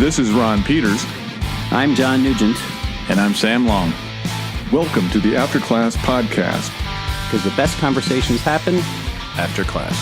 This is Ron Peters. I'm John Nugent. And I'm Sam Long. Welcome to the After Class Podcast. Because the best conversations happen after class.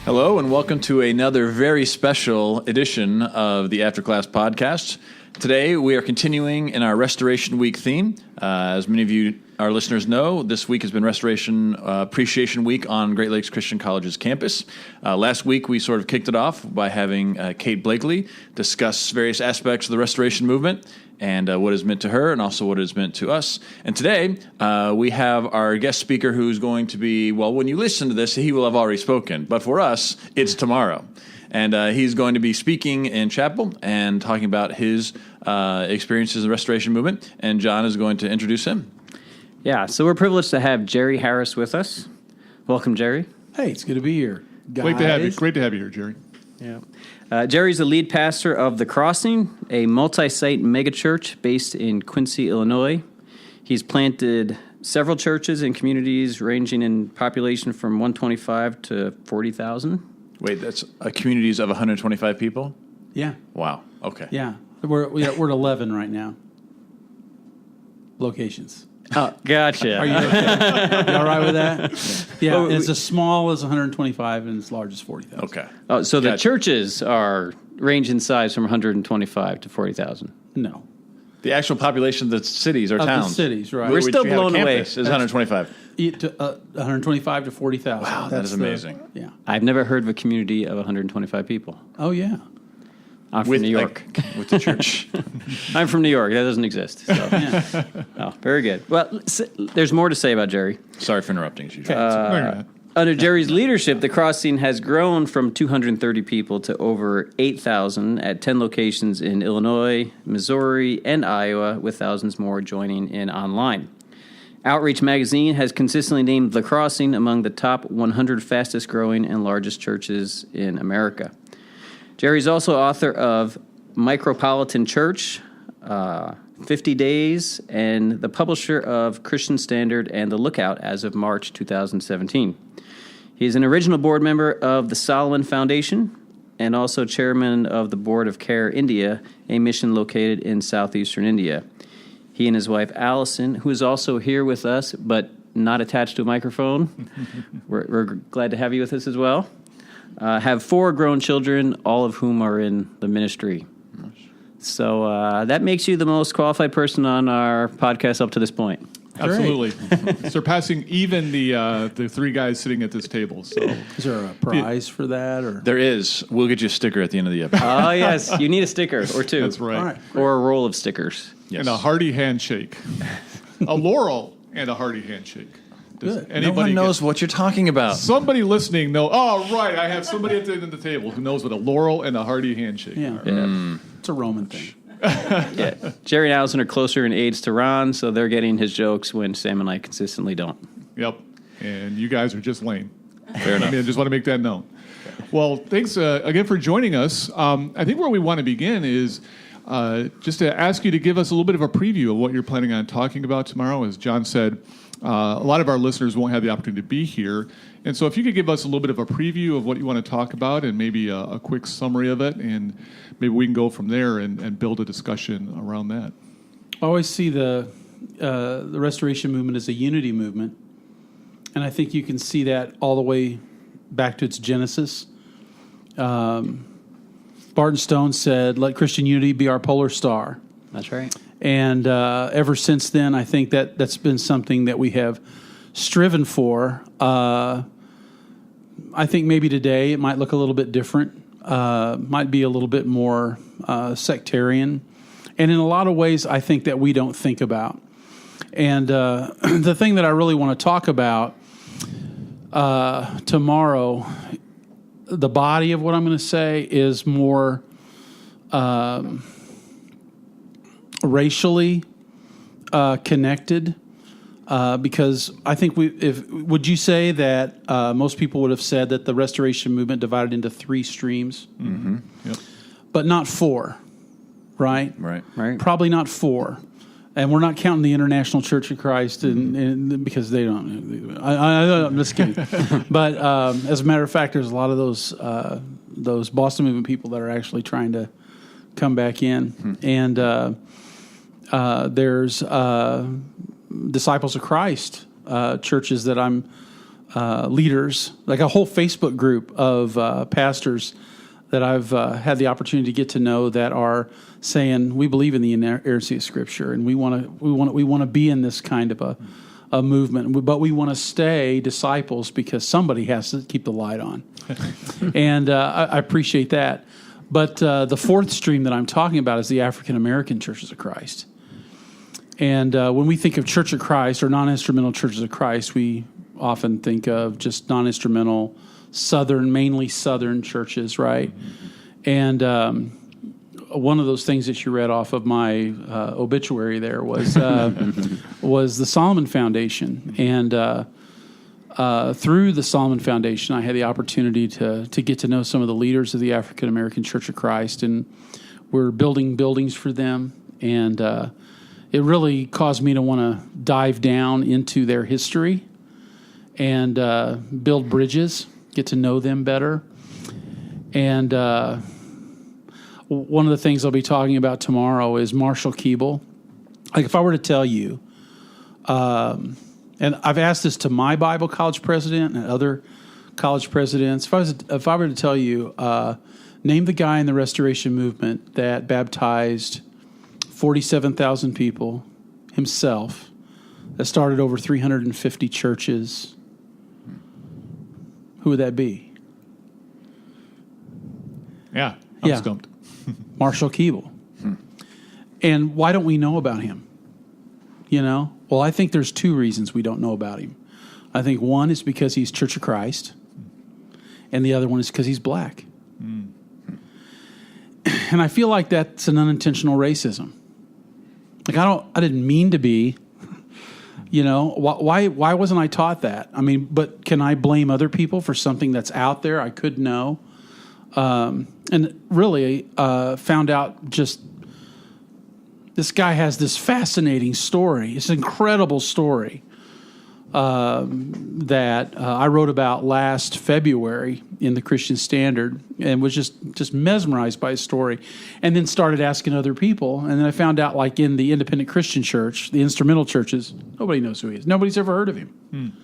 Hello, and welcome to another very special edition of the After Class Podcast. Today, we are continuing in our Restoration Week theme. As many of you, our listeners, know, this week has been Restoration Appreciation Week on Great Lakes Christian College's campus. Last week, we sort of kicked it off by having Kate Blakely discuss various aspects of the Restoration movement and what is meant to her and also what is meant to us. And today, we have our guest speaker who's going to be, well, when you listen to this, he will have already spoken. But for us, it's tomorrow. And he's going to be speaking in chapel and talking about his experiences in the Restoration movement. And John is going to introduce him. Yeah, so we're privileged to have Jerry Harris with us. Welcome, Jerry. Hey, it's good to be here, guys. Great to have you. Great to have you here, Jerry. Yeah. Jerry's the lead pastor of The Crossing, a multi-site megachurch based in Quincy, Illinois. He's planted several churches in communities ranging in population from 125 to 40,000. Wait, that's communities of 125 people? Yeah. Wow. Okay. Yeah. We're at 11 right now. Locations. Oh, gotcha. Are you okay? You all right with that? Yeah. Well, it's as small as 125 and as large as 40,000. Okay. Oh, so the Gotcha. churches are range in size from 125 to 40,000. No. The actual population of the cities or Of towns. the cities, right. We're Which still we have a blown away. campus is 125. 125 to 40,000. Wow, that is amazing. Yeah. I've never heard of a community of 125 people. Oh, yeah. I'm from With New York. with the church. I'm from New York. That doesn't exist. So. Yeah. Oh, very good. Well, there's more to say about Jerry. Sorry for interrupting. As usual. No, you're not. Under Jerry's leadership, the Crossing has grown from 230 people to over 8,000 at 10 locations in Illinois, Missouri, and Iowa, with thousands more joining in online. Outreach Magazine has consistently named The Crossing among the top 100 fastest growing and largest churches in America. Jerry's also author of Micropolitan Church, 50 Days, and the publisher of Christian Standard and The Lookout as of March 2017. He is an original board member of the Solomon Foundation and also chairman of the Board of Care India, a mission located in southeastern India. He and his wife, Allison, who is also here with us but not attached to a microphone, we're glad to have you with us as well, have 4 grown children, all of whom are in the ministry. So that makes you the most qualified person on our podcast up to this point. Absolutely. Surpassing even the 3 guys sitting at this table. So Is there a prize for that? Or There is. We'll get you a sticker at the end of the episode. Oh, yes. You need a sticker or 2. that's right. All right. Or a roll of stickers. Yes. And a hearty handshake. A laurel and a hearty handshake. Does Good. No one knows what you're talking about. Somebody listening know. Oh, right. I have somebody at the end of the table who knows what a laurel and a hearty handshake Yeah. are. It's a Roman thing. Yeah. Jerry and Allison are closer in age to Ron, so they're getting his jokes when Sam and I consistently don't. Yep. And you guys are just lame. Fair enough. I mean, I just want to make that known. Well, thanks again for joining us. I think where we want to begin is just to ask you to give us a little bit of a preview of what you're planning on talking about tomorrow. As John said, a lot of our listeners won't have the opportunity to be here. And so if you could give us a little bit of a preview of what you want to talk about and maybe a quick summary of it, and maybe we can go from there and build a discussion around that. I always see the Restoration movement as a unity movement, and I think you can see that all the way back to its genesis. Barton Stone said, "Let Christian unity be our polar star." That's right. And ever since then, I think that's been something that we have striven for. I think maybe today it might look a little bit different, might be a little bit more sectarian. And in a lot of ways, I think that we don't think about. And the thing that I really want to talk about tomorrow, the body of what I'm going to say is more racially connected, because I think would you say that most people would have said that the Restoration movement divided into 3 streams, Yep. but not 4, right? Right. Probably not 4. And we're not counting the International Church of Christ, and because they don't. I'm just kidding. But as a matter of fact, there's a lot of those those Boston movement people that are actually trying to come back in. And there's Disciples of Christ churches that I'm leaders, like a whole Facebook group of pastors that I've had the opportunity to get to know that are saying we believe in the inerrancy of Scripture, and we want to be in this kind of a movement, but we want to stay disciples because somebody has to keep the light on, and I appreciate that. But the fourth stream that I'm talking about is the African American Churches of Christ, and when we think of Church of Christ or non-instrumental Churches of Christ, we often think of just non-instrumental mainly Southern churches, right? And one of those things that you read off of my obituary there was the Solomon Foundation, and through the Solomon Foundation, I had the opportunity to get to know some of the leaders of the African American Church of Christ, and we're building buildings for them, and it really caused me to want to dive down into their history and build bridges, get to know them better. And one of the things I'll be talking about tomorrow is Marshall Keeble. Like, if I were to tell you, and I've asked this to my Bible college president and other college presidents, if I were to tell you, name the guy in the Restoration Movement that baptized 47,000 people himself, that started over 350 churches, who would that be? Yeah, I'm stumped. Marshall Keeble. And why don't we know about him? You know? Well, I think there's two reasons we don't know about him. I think one is because he's Church of Christ, and the other one is because he's black. And I feel like that's an unintentional racism. Like, I didn't mean to be. You know, why wasn't I taught that? I mean, but can I blame other people for something that's out there I could know? And really found out just this guy has this fascinating story. It's an incredible story that I wrote about last February in the Christian Standard, and was just mesmerized by his story, and then started asking other people. And then I found out, like, in the independent Christian church, the instrumental churches, nobody knows who he is. Nobody's ever heard of him. I'm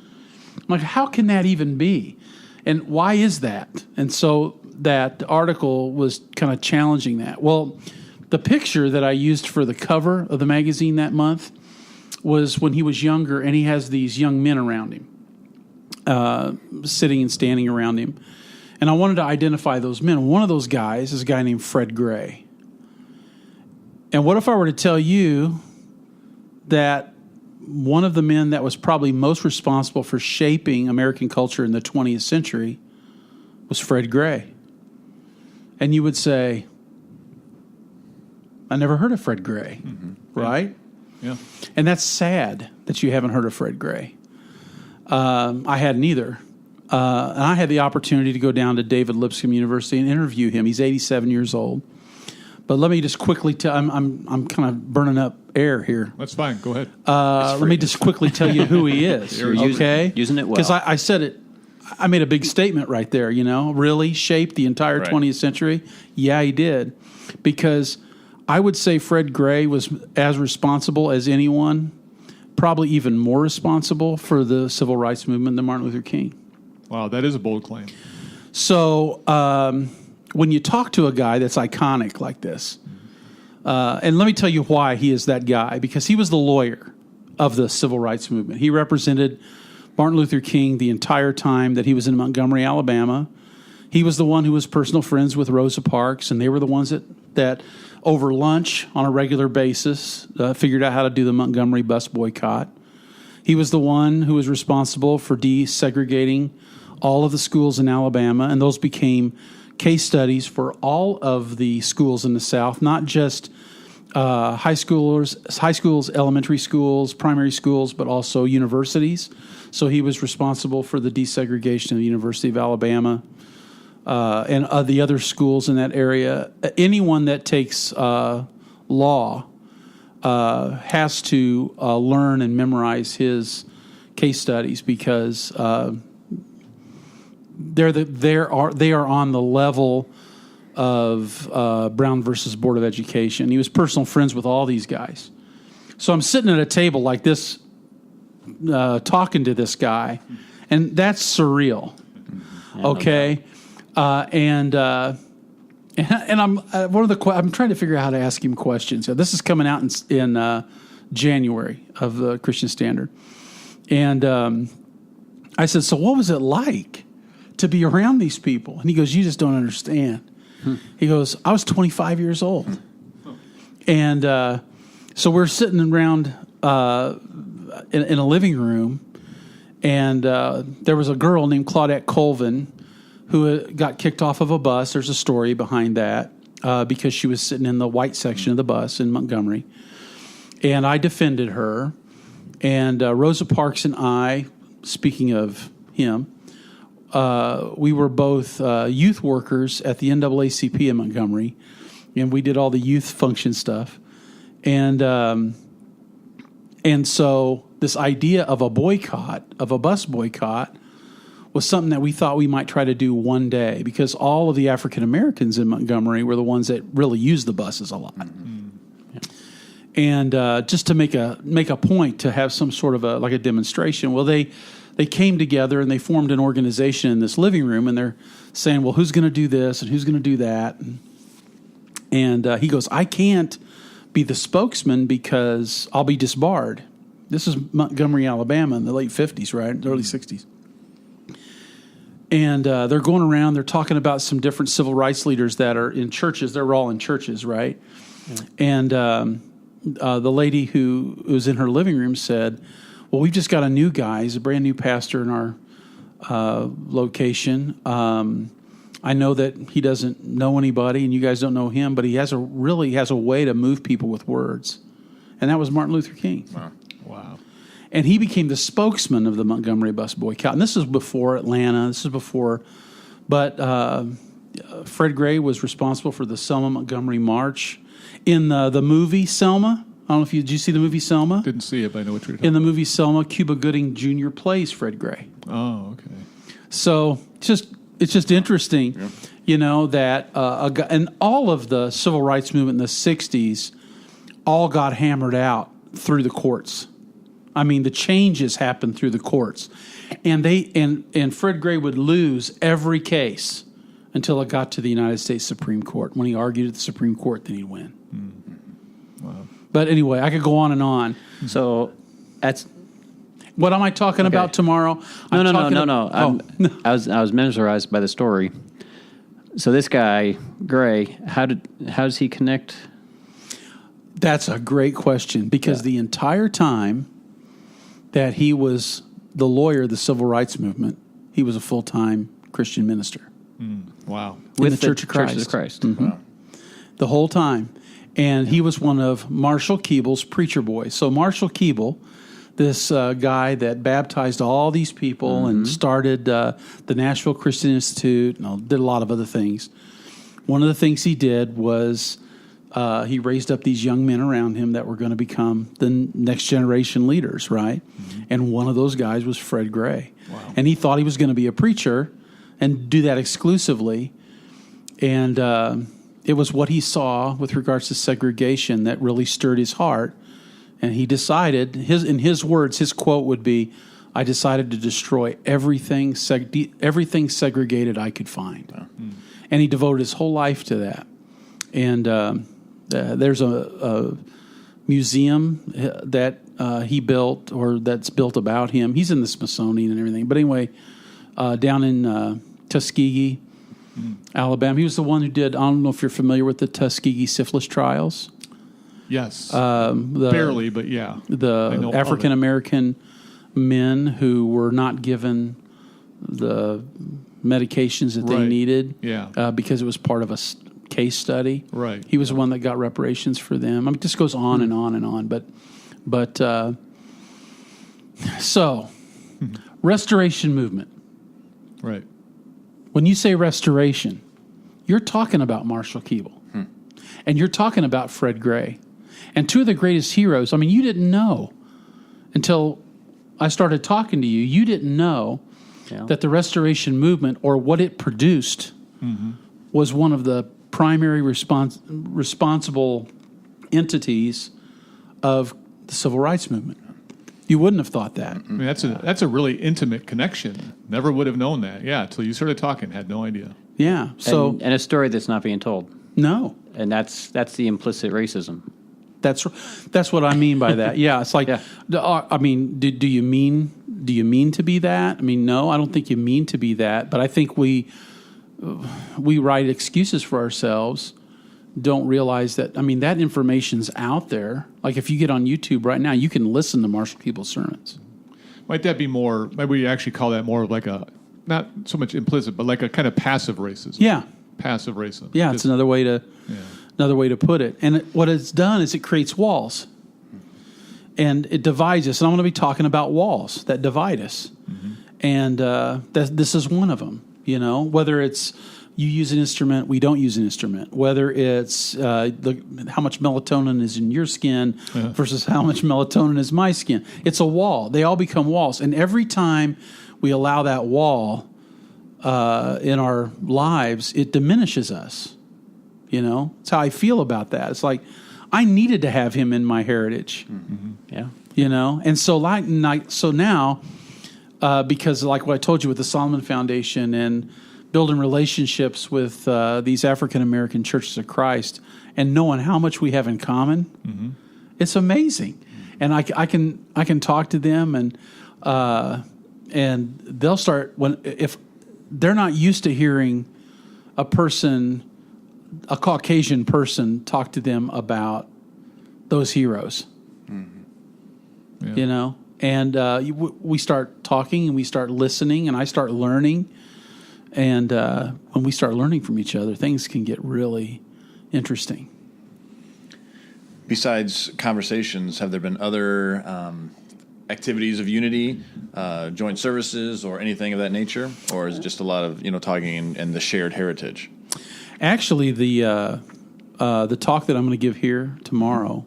like, how can that even be? And why is that? And so that article was kind of challenging that. Well, the picture that I used for the cover of the magazine that month was when he was younger, and he has these young men around him, sitting and standing around him. And I wanted to identify those men. One of those guys is a guy named Fred Gray. And what if I were to tell you that one of the men that was probably most responsible for shaping American culture in the 20th century was Fred Gray? And you would say, I never heard of Fred Gray, right? Yeah. And that's sad that you haven't heard of Fred Gray. I hadn't either. And I had the opportunity to go down to David Lipscomb University and interview him. He's 87 years old. But let me just quickly tell, I'm kind of burning up air here. That's fine. Go ahead. Let me just quickly tell you who he is. Okay? Using it well. Because I said it, I made a big statement right there, you know, really shaped the entire 20th century. Yeah, he did. Because I would say Fred Gray was as responsible as anyone, probably even more responsible for the civil rights movement than Martin Luther King. Wow, that is a bold claim. So when you talk to a guy that's iconic like this, and let me tell you why he is that guy, because he was the lawyer of the civil rights movement. He represented Martin Luther King the entire time that he was in Montgomery, Alabama. He was the one who was personal friends with Rosa Parks, and they were the ones that over lunch on a regular basis figured out how to do the Montgomery bus boycott. He was the one who was responsible for desegregating all of the schools in Alabama, and those became case studies for all of the schools in the South, not just high schools, elementary schools, primary schools, but also universities. So he was responsible for the desegregation of the University of Alabama and the other schools in that area. Anyone that takes law has to learn and memorize his case studies, because they are on the level of Brown versus Board of Education. He was personal friends with all these guys. So I'm sitting at a table like this, talking to this guy, and that's surreal. Okay, and I'm I'm trying to figure out how to ask him questions. This is coming out in January of the Christian Standard, and I said, "So what was it like to be around these people?" And he goes, "You just don't understand." He goes, "I was 25 years old, and so we're sitting around in a living room, and there was a girl named Claudette Colvin who got kicked off of a bus. There's a story behind that because she was sitting in the white section of the bus in Montgomery, and I defended her. And Rosa Parks and I, speaking of him, we were both youth workers at the NAACP in Montgomery, and we did all the youth function stuff. And so this idea of a boycott, of a bus boycott, was something that we thought we might try to do one day, because all of the African Americans in Montgomery were the ones that really used the buses a lot. And just to make a point to have some sort of a demonstration. Well, they came together and they formed an organization in this living room, and they're saying, well, who's going to do this and who's going to do that? And he goes, I can't be the spokesman because I'll be disbarred. This is Montgomery, Alabama in the late 50s, right? Early 60s. And they're going around, they're talking about some different civil rights leaders that are in churches. They're all in churches, right? Yeah. And the lady who was in her living room said, well, we've just got a new guy. He's a brand new pastor in our location. I know that he doesn't know anybody, and you guys don't know him, but he really has a way to move people with words. And that was Martin Luther King. Wow. And he became the spokesman of the Montgomery bus boycott. And this is before Atlanta. This is before. But Fred Gray was responsible for the Selma Montgomery March. In the movie Selma, I don't know if did you see the movie Selma? Didn't see it, but I know what you're talking about. In the movie Selma, Cuba Gooding Jr. plays Fred Gray. Oh, okay. So it's just interesting, that and all of the civil rights movement in the 60s all got hammered out through the courts. I mean, the changes happened through the courts. And and Fred Gray would lose every case until it got to the United States Supreme Court. When he argued at the Supreme Court, then he'd win. Mm-hmm. Wow. But anyway, I could go on and on. So that's... What am I talking about tomorrow? No. I was mesmerized by the story. So this guy, Gray, how does he connect? That's a great question, because the entire time that he was the lawyer of the civil rights movement, he was a full-time Christian minister. Wow. With the Church of Christ. Mm-hmm. Wow. The whole time. And he was one of Marshall Keeble's preacher boys. So Marshall Keeble, this guy that baptized all these people and started the Nashville Christian Institute, and did a lot of other things. One of the things he did was he raised up these young men around him that were going to become the next generation leaders, right? Mm-hmm. And one of those guys was Fred Gray. Wow. And he thought he was going to be a preacher and do that exclusively. And it was what he saw with regards to segregation that really stirred his heart. And he decided, in his words, his quote would be, I decided to destroy everything segregated I could find. Wow. And he devoted his whole life to that. And there's a museum that he built, or that's built about him. He's in the Smithsonian and everything. But anyway, down in Tuskegee, Alabama, he was the one who did, I don't know if you're familiar with the Tuskegee syphilis trials. Yes. Barely, but yeah. The African American men who were not given the medications that they needed because it was part of a case study. Right. He was the one that got reparations for them. I mean, this goes on and on and on. But so, restoration movement. Right. When you say restoration, you're talking about Marshall Keeble. And you're talking about Fred Gray. And two of the greatest heroes, you didn't know until I started talking to you. You didn't know that the Restoration Movement, or what it produced, was one of the primary responsible entities of the Civil Rights Movement. You wouldn't have thought that. I mean, that's a really intimate connection. Never would have known that. Yeah, until you started talking, had no idea. Yeah. So and a story that's not being told. no. And that's the implicit racism. That's what I mean by that. Yeah, it's like, I mean, do you mean to be that? I mean, no, I don't think you mean to be that. But I think we write excuses for ourselves, don't realize that. I mean, that information's out there. Like if you get on YouTube right now, you can listen to Marshall People's sermons. Might that be more? Maybe we actually call that more of like a, not so much implicit, but like a kind of passive racism. Yeah, passive racism. yeah, it's another way to. Yeah. Another way to put it. And what it's done is it creates walls. And it divides us. And I'm going to be talking about walls that divide us. And this is one of them. You know, whether it's you use an instrument, we don't use an instrument. Whether it's how much melatonin is in your skin versus how much melatonin is my skin. It's a wall. They all become walls. And every time we allow that wall in our lives, it diminishes us. You know, that's how I feel about that. It's like I needed to have him in my heritage. Yeah. You know, and so now, because like what I told you with the Solomon Foundation and building relationships with these African American churches of Christ and knowing how much we have in common, it's amazing. And I can talk to them and they'll start if they're not used to hearing a Caucasian person talk to them about those heroes, you know, and we start talking and we start listening and I start learning. And when we start learning from each other, things can get really interesting. Besides conversations, have there been other activities of unity, joint services, or anything of that nature? Or is it just a lot of, talking and the shared heritage? Actually, the talk that I'm going to give here tomorrow,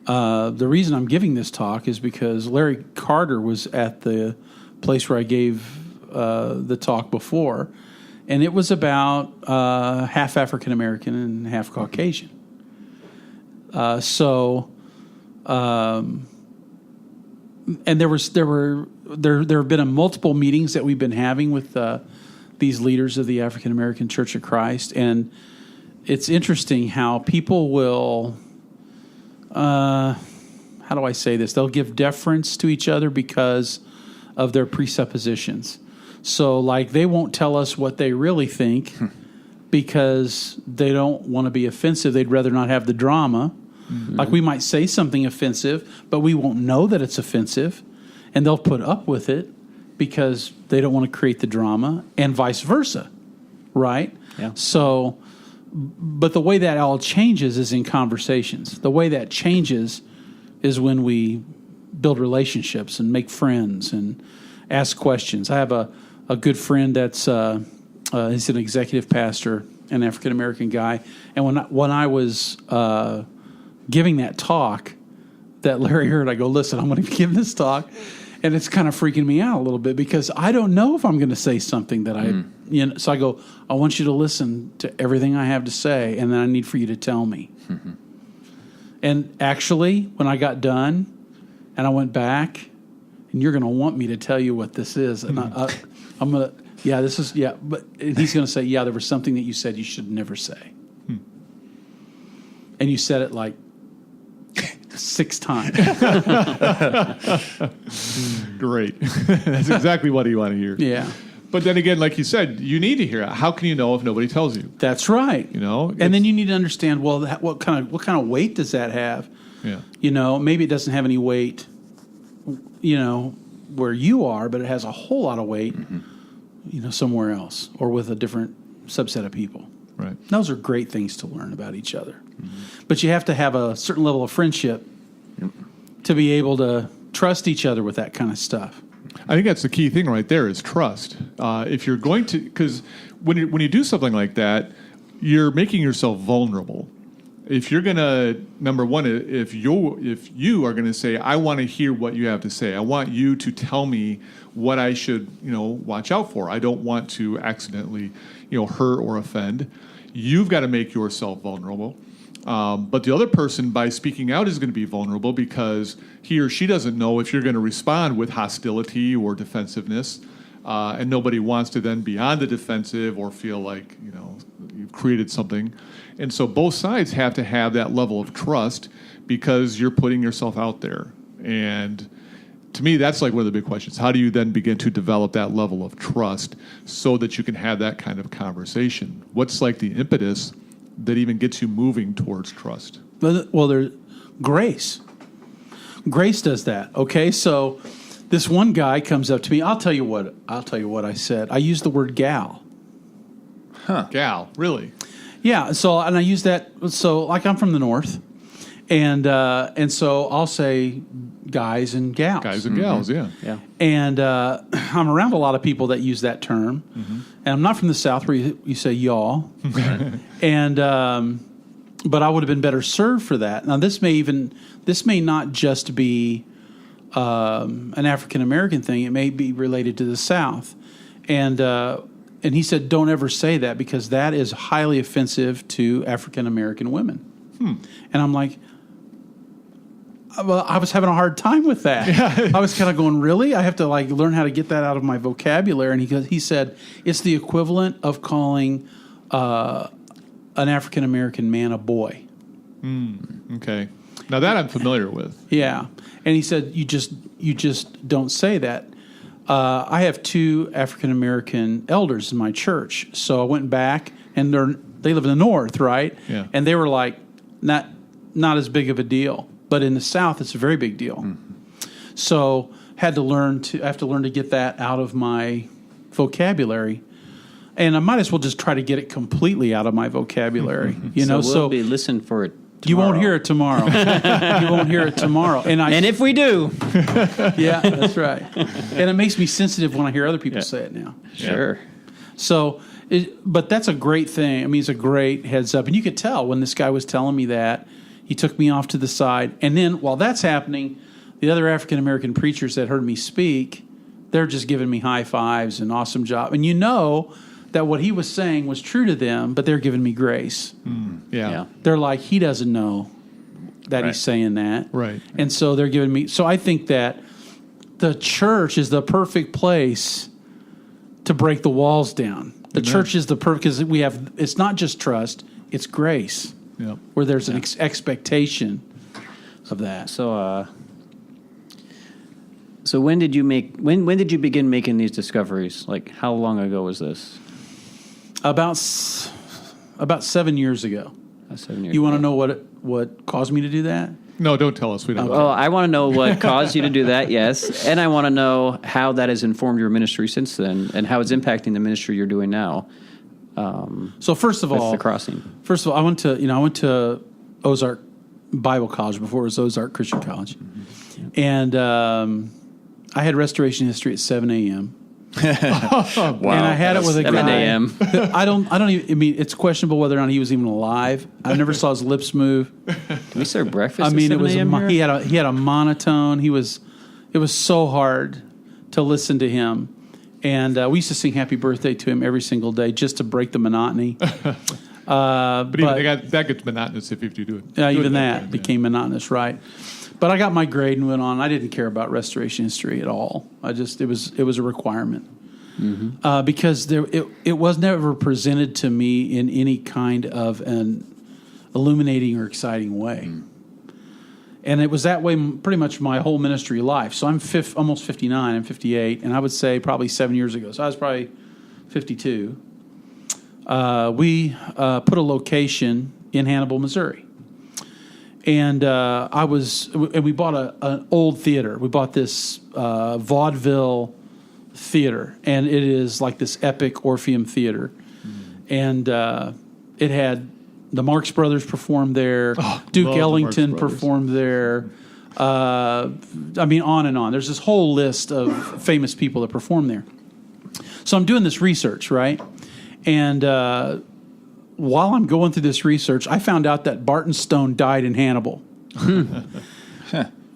the reason I'm giving this talk is because Larry Carter was at the place where I gave the talk before, and it was about half African American and half Caucasian. And there have been multiple meetings that we've been having with these leaders of the African American Church of Christ, and it's interesting how people will, how do I say this? They'll give deference to each other because of their presuppositions. So, like, they won't tell us what they really think because they don't want to be offensive. They'd rather not have the drama. Like, we might say something offensive, but we won't know that it's offensive, and they'll put up with it because they don't want to create the drama, and vice versa, right? Yeah. So, but the way that all changes is in conversations. The way that changes is when we build relationships and make friends and ask questions. I have a good friend that's he's an executive pastor, an African American guy, and when I was giving that talk that Larry heard, I go, listen, I'm going to give this talk. And it's kind of freaking me out a little bit because I don't know if I'm going to say something that so I go, I want you to listen to everything I have to say, and then I need for you to tell me. And actually, when I got done and I went back, and you're going to want me to tell you what this is, and I'm going to, this is, but and he's going to say, there was something that you said you should never say. And you said it like 6 times. Great. That's exactly what you want to hear. Yeah. But then again, like you said, you need to hear it. How can you know if nobody tells you? That's right. And then you need to understand, well, what kind of weight does that have? Yeah. Maybe it doesn't have any weight, where you are, but it has a whole lot of weight, somewhere else or with a different subset of people. Right. Those are great things to learn about each other. But you have to have a certain level of friendship to be able to trust each other with that kind of stuff. I think that's the key thing right there is trust. If you're going to, because when you do something like that, you're making yourself vulnerable. if you're gonna, number one, if you are gonna say, I want to hear what you have to say. I want you to tell me what I should, watch out for. I don't want to accidentally, hurt or offend. You've got to make yourself vulnerable. But the other person, by speaking out, is going to be vulnerable because he or she doesn't know if you're going to respond with hostility or defensiveness, and nobody wants to then be on the defensive or feel like you've created something. And so both sides have to have that level of trust because you're putting yourself out there. And to me, that's like one of the big questions. How do you then begin to develop that level of trust so that you can have that kind of conversation? What's like the impetus that even gets you moving towards trust? Well, there's grace. Grace does that. Okay, so this one guy comes up to me. I'll tell you what I said. I used the word gal. Gal, really? Yeah. So, and I use that. So, like, I'm from the north, and so I'll say guys and gals. Guys and gals, yeah. And I'm around a lot of people that use that term, and I'm not from the South where you say y'all. And but I would have been better served for that. Now, this may not just be an African American thing. It may be related to the South, and he said, don't ever say that because that is highly offensive to African American women. And I'm like, well, I was having a hard time with that. Yeah. I was kind of going, really? I have to learn how to get that out of my vocabulary. And he said, it's the equivalent of calling an African American man a boy. Okay. Now that I'm familiar with. Yeah. And he said, you just don't say that. I have 2 African American elders in my church. So I went back, and they live in the north, right? Yeah. And they were like, not as big of a deal. But in the South, it's a very big deal. So I have to learn to get that out of my vocabulary. And I might as well just try to get it completely out of my vocabulary. We'll be listening for it tomorrow. You won't hear it tomorrow. You won't hear it tomorrow. And if we do. Yeah, that's right. And it makes me sensitive when I hear other people say it now. Sure. So, but that's a great thing. I mean, it's a great heads up. And you could tell when this guy was telling me that, he took me off to the side. And then while that's happening, the other African-American preachers that heard me speak, they're just giving me high fives and awesome job. And that what he was saying was true to them, but they're giving me grace. Yeah. They're like, he doesn't know that he's saying that. Right. And so they're giving me... So I think that the church is the perfect place to break the walls down. The church is the perfect... Because it's not just trust, it's grace. Yep. Where there's an expectation of that. So when did you begin making these discoveries? Like, how long ago was this? About 7 years ago. 7 years. You want to know what caused me to do that? No, don't tell us. We don't. Well, I want to know what caused you to do that, yes. And I want to know how that has informed your ministry since then and how it's impacting the ministry you're doing now. So first of all, the crossing. First of all, I went to Ozark Bible College before it was Ozark Christian College, and I had restoration history at 7 a.m. Wow. And I had it with a 7 guy. a.m. I don't even. I mean, it's questionable whether or not he was even alive. I never saw his lips move. Do we serve breakfast? I mean, at 7 a.m. here? he had a monotone. It was so hard to listen to him. And we used to sing happy birthday to him every single day just to break the monotony. But that gets monotonous if you do it. Even that became monotonous, right? But I got my grade and went on. I didn't care about restoration history at all. It was a requirement. Because it was never presented to me in any kind of an illuminating or exciting way. And it was that way pretty much my whole ministry life. So I'm almost 59. I'm 58. And I would say probably 7 years ago. So I was probably 52. We put a location in Hannibal, Missouri. And we bought an old theater. We bought this vaudeville theater. And it is like this epic Orpheum theater. And it had... The Marx Brothers performed there. Duke Ellington performed there. I mean, on and on. There's this whole list of famous people that perform there. So I'm doing this research, right? And while I'm going through this research, I found out that Barton Stone died in Hannibal.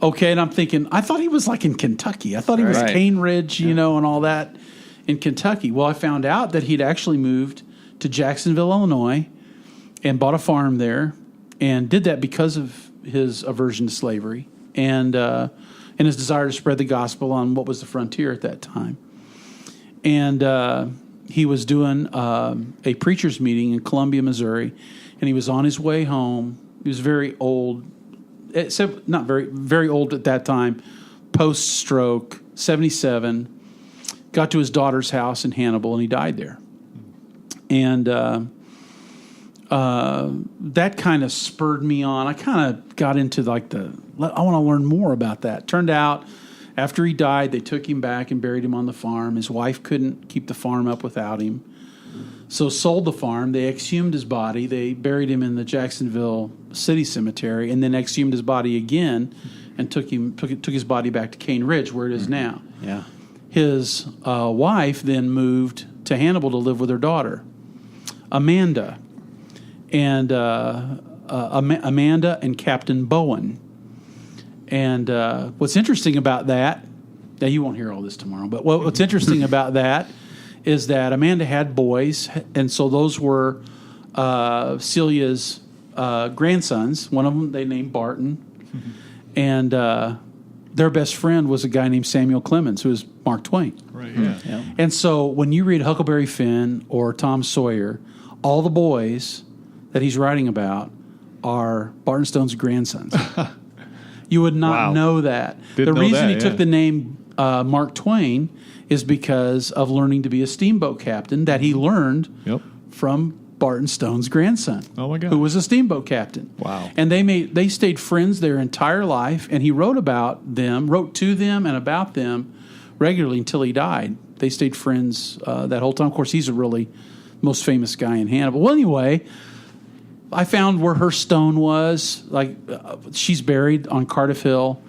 Okay, and I'm thinking, I thought he was like in Kentucky. I thought he was Right. Cane Ridge, and all that in Kentucky. Well, I found out that he'd actually moved to Jacksonville, Illinois, and bought a farm there, and did that because of his aversion to slavery and his desire to spread the gospel on what was the frontier at that time. And he was doing a preacher's meeting in Columbia, Missouri, and he was on his way home. He was very old. Except not very old at that time, post-stroke, 77, got to his daughter's house in Hannibal, and he died there. And that kind of spurred me on. I kind of got into I want to learn more about that. Turned out, after he died, they took him back and buried him on the farm. His wife couldn't keep the farm up without him. So sold the farm. They exhumed his body. They buried him in the Jacksonville City Cemetery, and then exhumed his body again, and took his body back to Cane Ridge, where it is now. Yeah. His wife then moved to Hannibal to live with her daughter, Amanda, and Amanda and Captain Bowen. And what's interesting about that? Now you won't hear all this tomorrow, but what's interesting about that is that Amanda had boys, and so those were Celia's grandsons. One of them they named Barton, and their best friend was a guy named Samuel Clemens, who was Mark Twain. Right. Yeah. And so when you read Huckleberry Finn or Tom Sawyer, all the boys that he's writing about are Barton Stone's grandsons. You would not Wow. know that. Didn't The know reason that, he took yeah. the name Mark Twain is because of learning to be a steamboat captain that he learned Yep. from Barton Stone's grandson, Oh, my gosh. who was a steamboat captain. Wow. And they stayed friends their entire life, and he wrote to them and about them regularly until he died. They stayed friends that whole time. Of course, he's a really most famous guy in Hannibal. Well, anyway, I found where her stone was. She's buried on Cardiff Hill.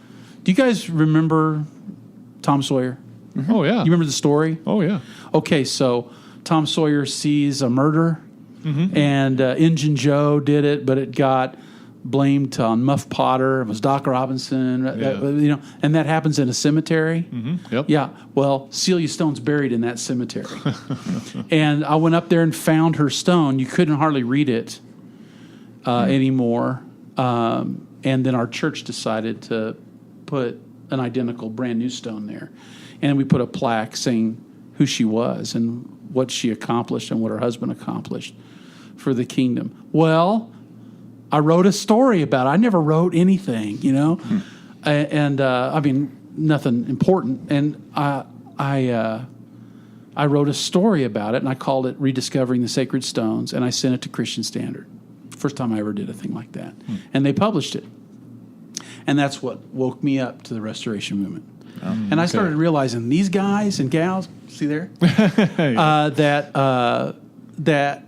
Do you guys remember Tom Sawyer? Oh, yeah. You remember the story? Oh, yeah. Okay, so Tom Sawyer sees a murder, and Injun Joe did it, but it got blamed on Muff Potter. It was Doc Robinson, and that happens in a cemetery. Yep. Yeah, well, Celia Stone's buried in that cemetery. And I went up there and found her stone. You couldn't hardly read it anymore. And then our church decided to put an identical brand new stone there. And we put a plaque saying who she was and what she accomplished and what her husband accomplished for the kingdom. Well, I wrote a story about it. I never wrote anything, and I mean, nothing important. And I wrote a story about it, and I called it Rediscovering the Sacred Stones, and I sent it to Christian Standard. First time I ever did a thing like that. And they published it. And that's what woke me up to the Restoration Movement. And I started realizing these guys and gals, see there, that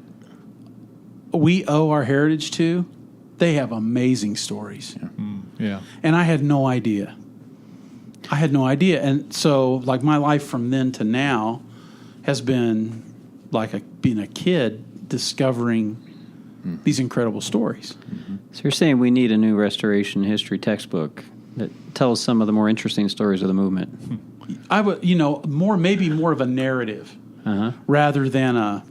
we owe our heritage to, they have amazing stories. Yeah. And I had no idea. And so, my life from then to now has been being a kid discovering these incredible stories. So you're saying we need a new restoration history textbook that tells some of the more interesting stories of the movement. I would, maybe more of a narrative rather than a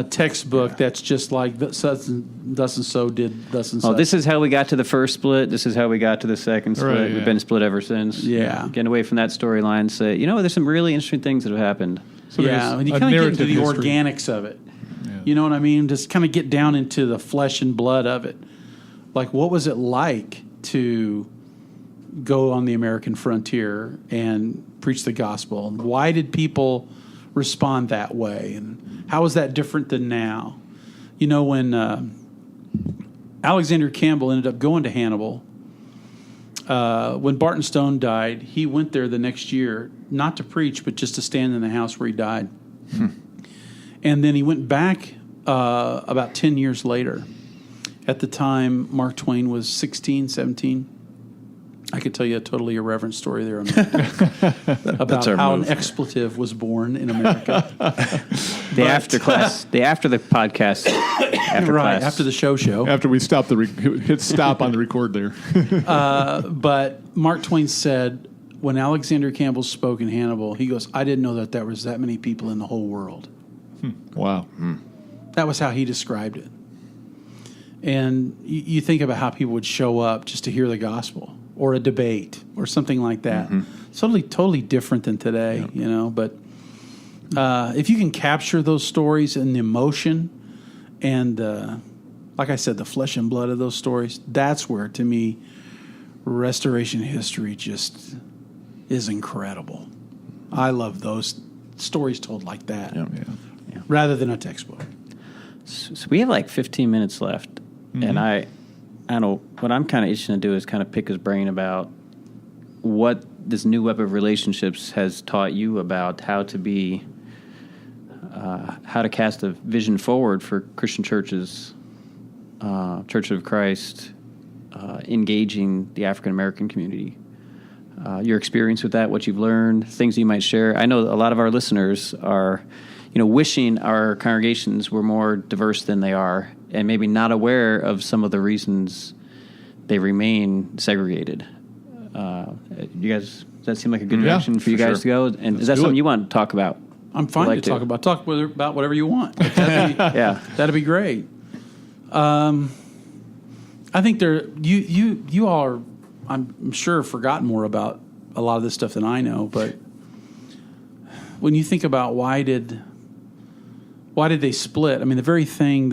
textbook that's just like thus and so did thus and such. Oh, this is how we got to the first split. This is how we got to the second split. Right, We've been split ever since. Yeah. Getting away from that storyline. Say, there's some really interesting things that have happened. So and you there's kind a of get into the narrative history. organics of it. You know what I mean? Just kind of get down into the flesh and blood of it. Like, what was it like to go on the American frontier and preach the gospel? And why did people respond that way? And how is that different than now? When Alexander Campbell ended up going to Hannibal, when Barton Stone died, he went there the next year, not to preach, but just to stand in the house where he died. And then he went back about 10 years later. At the time, Mark Twain was 16, 17. I could tell you a totally irreverent story there about how an expletive was born in America. After the podcast, after the show. After we stop hit stop on the record there. But Mark Twain said, when Alexander Campbell spoke in Hannibal, he goes, I didn't know that there was that many people in the whole world. Wow. That was how he described it. And you think about how people would show up just to hear the gospel or a debate or something like that. It's totally different than today, But if you can capture those stories and the emotion and, like I said, the flesh and blood of those stories, that's where, to me, restoration history just is incredible. I love those stories told like that rather than a textbook. So we have like 15 minutes left, and I know what I'm kind of itching to do is kind of pick his brain about what this new web of relationships has taught you about how to be, how to cast a vision forward for Christian churches, Church of Christ, engaging the African American community. Your experience with that, what you've learned, things you might share. I know a lot of our listeners are, wishing our congregations were more diverse than they are, and maybe not aware of some of the reasons they remain segregated. You guys, does that seem like a good direction for you guys to go? And is that something you want to talk about? I'm fine to talk about. Talk about whatever you want. That'd be great. I think you all are, I'm sure, forgotten more about a lot of this stuff than I know. But when you think about why did they split? I mean, the very thing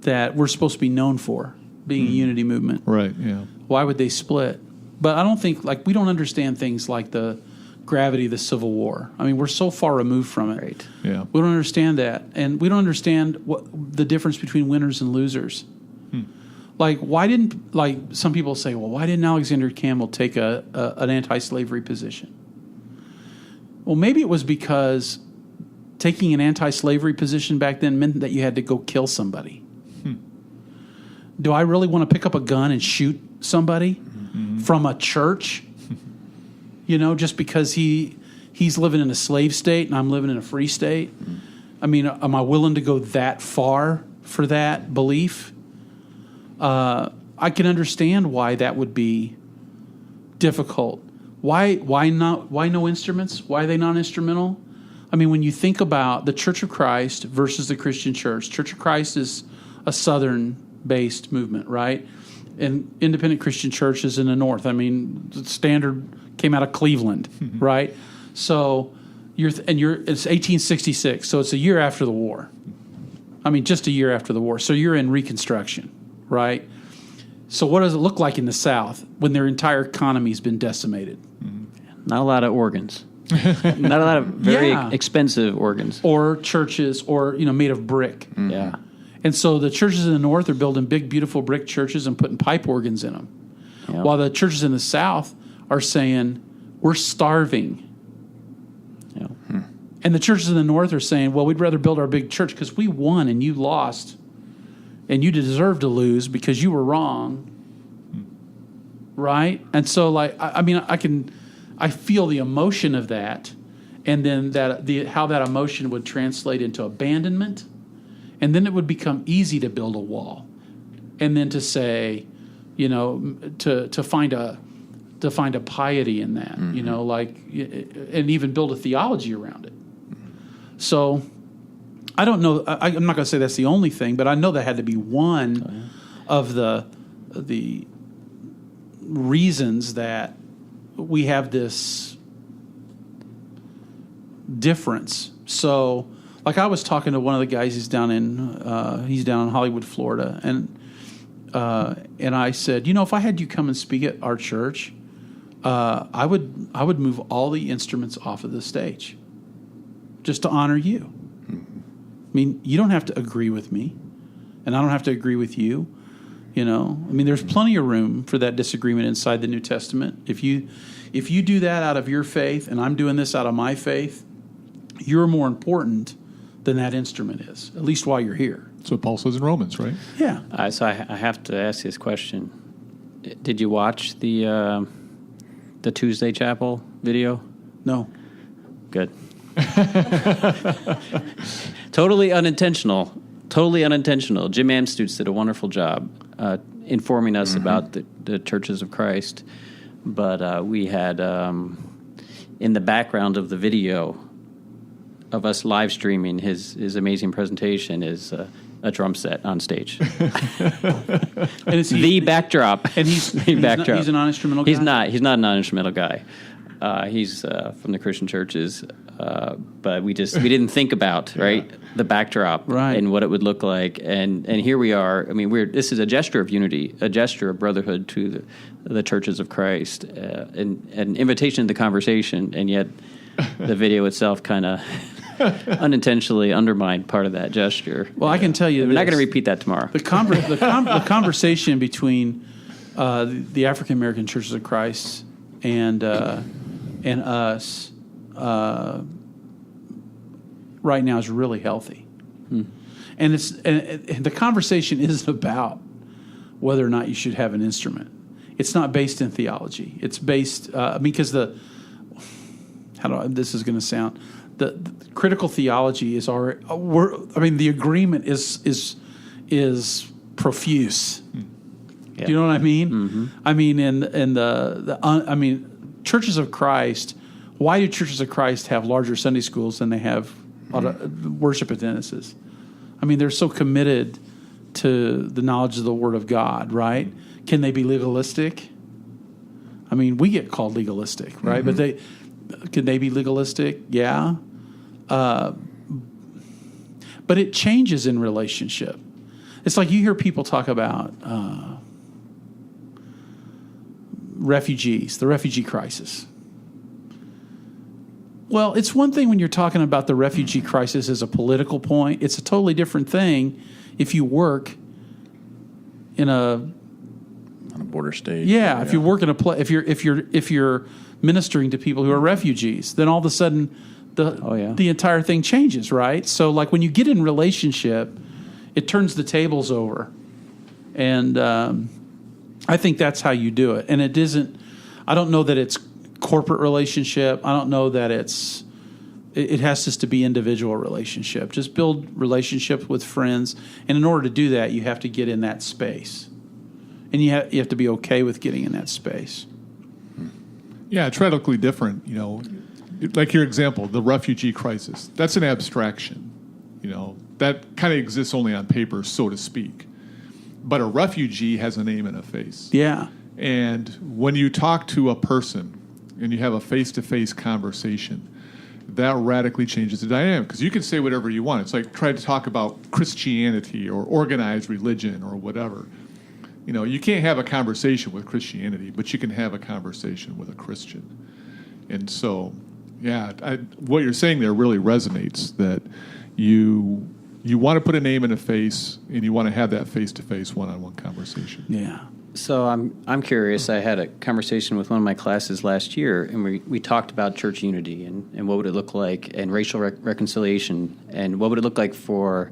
that we're supposed to be known for, being a unity movement. Right, yeah. Why would they split? But I don't think, we don't understand things like the gravity of the Civil War. I mean, we're so far removed from it. Right. Yeah. We don't understand that. And we don't understand what the difference between winners and losers. Why didn't, some people say, well, why didn't Alexander Campbell take an anti-slavery position? Well, maybe it was because taking an anti-slavery position back then meant that you had to go kill somebody. Do I really want to pick up a gun and shoot somebody from a church? Just because he's living in a slave state and I'm living in a free state? I mean, am I willing to go that far for that belief? I can understand why that would be difficult. Why no instruments? Why are they non-instrumental? I mean, when you think about the Church of Christ versus the Christian Church, Church of Christ is a Southern-based movement, right? And independent Christian churches in the North. I mean, the Standard came out of Cleveland, right? So it's 1866, so it's a year after the war. I mean, just a year after the war. So you're in Reconstruction, right? So what does it look like in the South when their entire economy's been decimated? Not a lot of organs. Not a lot of very expensive organs. Or churches, or made of brick. Yeah. And so the churches in the North are building big, beautiful brick churches and putting pipe organs in them. Yep. While the churches in the South are saying, we're starving. Yep. And the churches in the North are saying, well, we'd rather build our big church because we won and you lost. And you deserve to lose because you were wrong. Right? And so, I feel the emotion of that. And then how that emotion would translate into abandonment. And then it would become easy to build a wall, and then to say, to find a piety in that, and even build a theology around it. So, I don't know. I'm not going to say that's the only thing, but I know that had to be one of the reasons that we have this difference. So. I was talking to one of the guys. He's down in Hollywood, Florida, and I said, if I had you come and speak at our church, I would move all the instruments off of the stage, just to honor you. I mean, you don't have to agree with me, and I don't have to agree with you. There's plenty of room for that disagreement inside the New Testament. If you do that out of your faith, and I'm doing this out of my faith, you're more important than that instrument is, at least while you're here. That's what Paul says in Romans, right? Yeah. So I have to ask this question. Did you watch the Tuesday Chapel video? No. Good. Totally unintentional. Totally unintentional. Jim Amstutz did a wonderful job informing us about the Churches of Christ. But we had, in the background of the video of us live streaming his amazing presentation is a drum set on stage. And is he, The backdrop. And he's The backdrop. He's a non-instrumental guy? He's not a non-instrumental guy. He's from the Christian churches, but we didn't think about the backdrop and what it would look like, and here we are. I mean, this is a gesture of unity, a gesture of brotherhood to the churches of Christ, an invitation to conversation, and yet the video itself kind of unintentionally undermined part of that gesture. Well, I can tell you, we're not going to repeat that tomorrow. The conversation between the African American Churches of Christ and us right now is really healthy, and the conversation isn't about whether or not you should have an instrument. It's not based in theology. It's based because this is going to sound. The critical theology is the agreement is profuse. Yeah. Do you know what I mean? Mm-hmm. I mean, Churches of Christ. Why do Churches of Christ have larger Sunday schools than they have worship attendances? I mean, they're so committed to the knowledge of the Word of God, right? Can they be legalistic? I mean, we get called legalistic, right? But can they be legalistic? Yeah. But it changes in relationship. It's like you hear people talk about refugees, the refugee crisis. Well, it's one thing when you're talking about the refugee crisis as a political point. It's a totally different thing if you work in on a border state. Yeah, if you work in if you're ministering to people who are refugees, then all of a sudden the entire thing changes, right? So like when you get in relationship, it turns the tables over, and I think that's how you do it. And it isn't. I don't know that it's corporate relationship. I don't know that it has just to be individual relationship. Just build relationships with friends, and in order to do that, you have to get in that space, and you have to be okay with getting in that space. Yeah, it's radically different. You know, like your example, the refugee crisis. That's an abstraction. You know, that kind of exists only on paper, so to speak. But a refugee has a name and a face. Yeah. And when you talk to a person and you have a face-to-face conversation, that radically changes the dynamic. Because you can say whatever you want. It's like trying to talk about Christianity or organized religion or whatever. You know, you can't have a conversation with Christianity, but you can have a conversation with a Christian. And so, yeah, what you're saying there really resonates, that you want to put a name and a face, and you want to have that face-to-face, one-on-one conversation. Yeah. So I'm curious. I had a conversation with one of my classes last year, and we talked about church unity and what would it look like, and racial reconciliation, and what would it look like for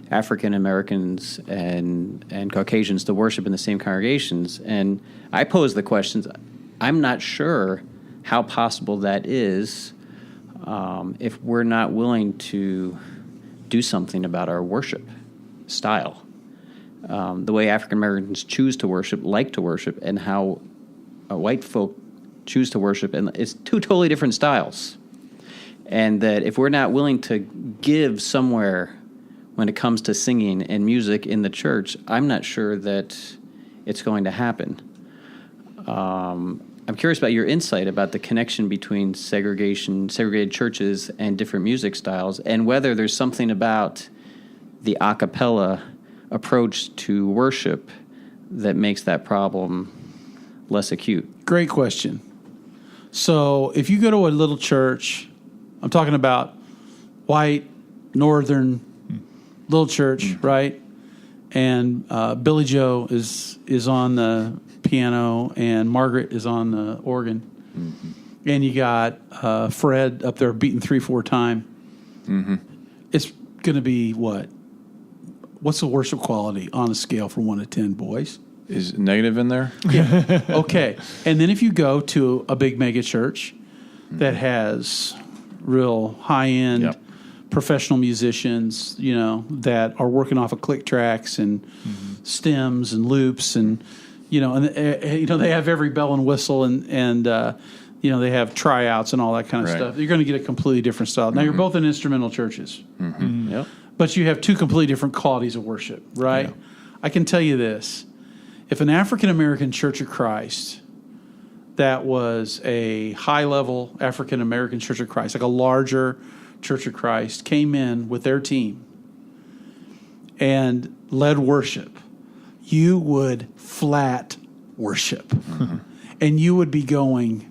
African Americans and Caucasians to worship in the same congregations. And I posed the questions. I'm not sure how possible that is if we're not willing to do something about our worship style. The way African Americans choose to worship, like to worship, and how white folk choose to worship, and it's two totally different styles. And that if we're not willing to give somewhere when it comes to singing and music in the church, I'm not sure that it's going to happen. I'm curious about your insight about the connection between segregated churches and different music styles, and whether there's something about the a cappella approach to worship that makes that problem less acute. Great question. So if you go to a little church, I'm talking about white, northern, little church, right? And Billy Joe is on the piano, and Margaret is on the organ. Mm-hmm. And you got Fred up there beating 3/4 time. Mm-hmm. It's going to be what? What's the worship quality on a scale from 1 to 10, boys? Is negative in there? Yeah. Okay. And then if you go to a big mega church that has real high-end Yep. professional musicians, that are working off of click tracks and stems and loops and, they have every bell and whistle and they have tryouts and all that kind of Right. stuff. You're going to get a completely different style. Now, you're both in instrumental churches, Yep. but you have two completely different qualities of worship, right? Yeah. I can tell you this. If an African-American Church of Christ that was a high-level African-American Church of Christ, like a larger Church of Christ, came in with their team and led worship, you would flat worship. And you would be going,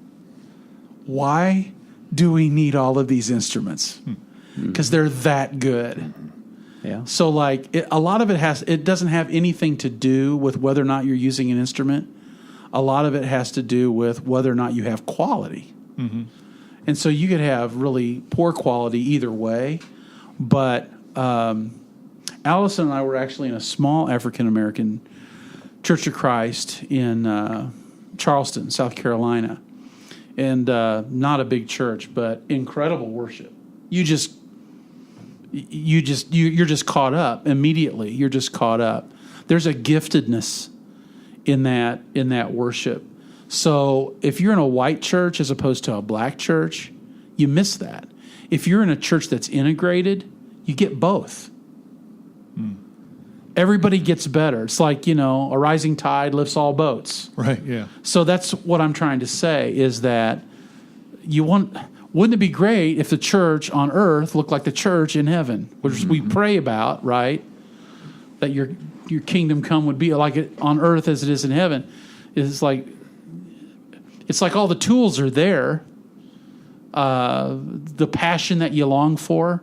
why do we need all of these instruments? Because they're that good. Yeah. So, a lot of it doesn't have anything to do with whether or not you're using an instrument. A lot of it has to do with whether or not you have quality. And so you could have really poor quality either way. But Allison and I were actually in a small African-American Church of Christ in Charleston, South Carolina. And not a big church, but incredible worship. You're just caught up immediately. You're just caught up. There's a giftedness in that worship. So if you're in a white church as opposed to a black church, you miss that. If you're in a church that's integrated, you get both. Everybody gets better. It's like, a rising tide lifts all boats. Right, yeah. So that's what I'm trying to say is that wouldn't it be great if the church on earth looked like the church in heaven, which we pray about, right? That your kingdom come would be like it on earth as it is in heaven. It's like all the tools are there. The passion that you long for,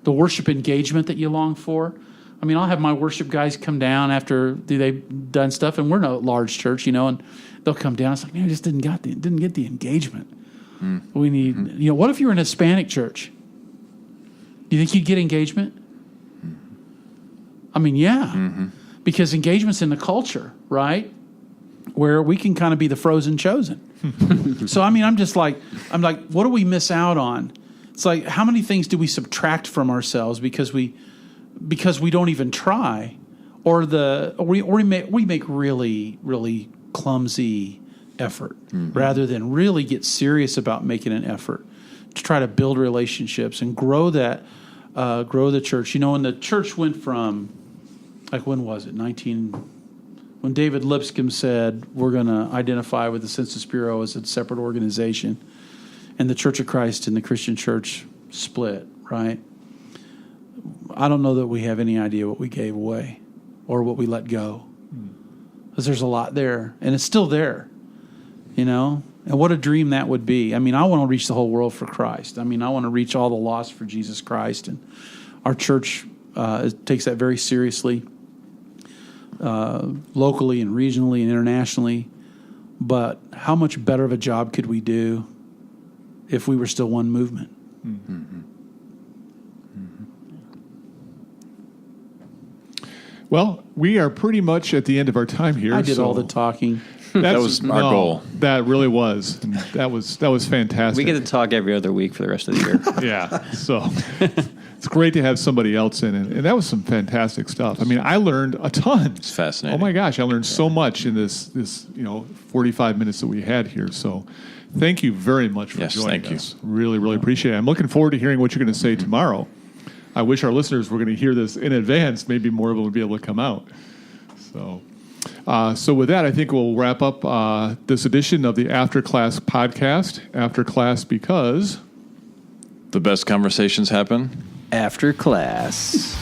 the worship engagement that you long for. I mean, I'll have my worship guys come down after they've done stuff, and we're no large church, and they'll come down. It's like, man, I just didn't get the engagement. We need, what if you were in a Hispanic church? Do you think you'd get engagement? I mean, yeah, because engagement's in the culture, right? Where we can kind of be the frozen chosen. So, I mean, I'm like, what do we miss out on? It's like, how many things do we subtract from ourselves because we don't even try, or we make really, really clumsy effort rather than really get serious about making an effort to try to build relationships and grow the church. When the church went from, when was it? When David Lipscomb said, we're going to identify with the Census Bureau as a separate organization, and the Church of Christ and the Christian church split, right? I don't know that we have any idea what we gave away or what we let go. Because there's a lot there, and it's still there, And what a dream that would be. I mean, I want to reach the whole world for Christ. I mean, I want to reach all the lost for Jesus Christ. And our church takes that very seriously, locally and regionally and internationally. But how much better of a job could we do if we were still one movement? Well, we are pretty much at the end of our time here. I did all the talking. That was our goal. That really was. And that was fantastic. We get to talk every other week for the rest of the year. Yeah. So it's great to have somebody else in it. And that was some fantastic stuff. I mean, I learned a ton. It's fascinating. Oh my gosh, I learned so much in this 45 minutes that we had here. So thank you very much for joining us. Really, really appreciate it. I'm looking forward to hearing what you're going to say tomorrow. I wish our listeners were going to hear this in advance. Maybe more of them would be able to come out. So with that, I think we'll wrap up this edition of the After Class podcast. After Class because the best conversations happen after class.